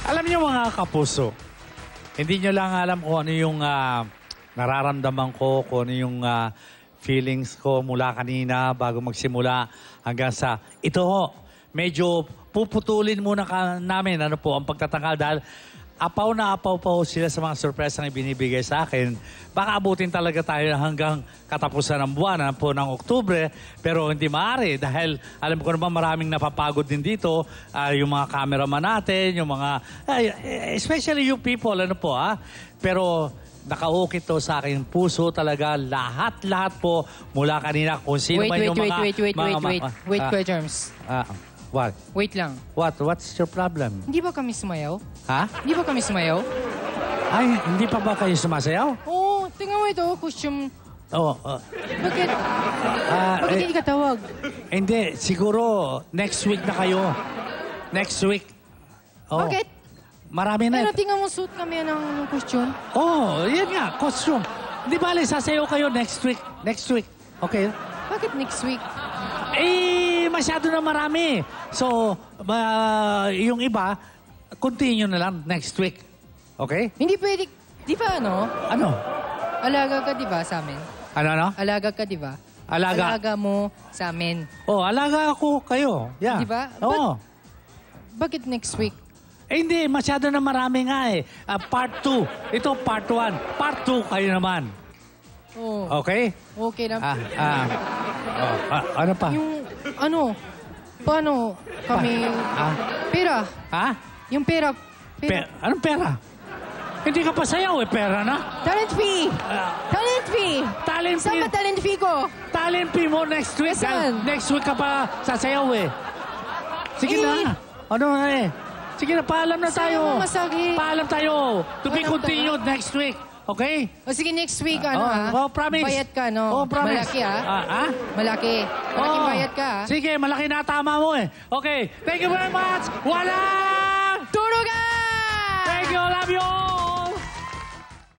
Alam niyo mga kapuso, hindi niyo lang alam kung ano yung nararamdaman ko, kung ano yung feelings ko mula kanina bago magsimula hanggang sa ito ho. Medyo puputulin muna namin ang pagtatanggal dahil apaw na apaw pa ho sila sa mga surpresang ibinibigay sa akin. Baka abutin talaga tayo hanggang katapusan ng buwan ng Oktubre. Pero hindi maaari dahil alam ko naman maraming napapagod din dito. Yung mga cameraman natin, yung mga... especially you people, Pero nakaukit to sa aking puso talaga. Lahat po mula kanina kung sino man yung mga... Wait, Germs. What? Wait lang. What's your problem? Hindi ba kami sumayaw? Ha? Hindi ba kami sumayaw? Ay, hindi pa ba kayo sumasayaw? Oo, tingnan mo ito, costume. Oo. Bakit? Bakit hindi ka tawag? Hindi, siguro next week na kayo. Next week. Oh. Bakit? Marami na. Pero tingnan mo, suit kami ng costume. Oh, yan nga, costume. Di bale, sasayaw kayo next week. Next week. Okay? Bakit next week? Masyado na marami. So, yung iba, continue na lang next week. Okay? Hindi pwede. Di ba ano? Ano? Alaga ka, di ba, sa amin? Ano? Alaga ka, di ba? Alaga. Alaga mo sa amin. Oh, alaga ako kayo. Yeah. Di ba? Oo. Bakit next week? Hindi, masyado na marami nga eh. Part 2. Ito, part 1. Part 2 kayo naman. Oh. Okay? Okay na. Ano pa? Yung, paano kami... Pera. Ha? Yung pera. Anong pera? Hindi ka pa sayaw eh, pera na. Talent fee! Talent fee! Talent Saan fee. ba talent fee ko? Talent fee mo next week. Saan? Next week ka pa sasayaw eh. Sige na. Ano eh? Sige na, paalam na tayo. Sayang mo masakit. Paalam tayo. To be Paalam continued next week. Okay? O sige, next week, promise. Bayad ka, no? Oh, promise. Malaki, Malaki. Malaking bayad ka, Sige, malaki na tama mo eh. Okay, thank you very much. Wala!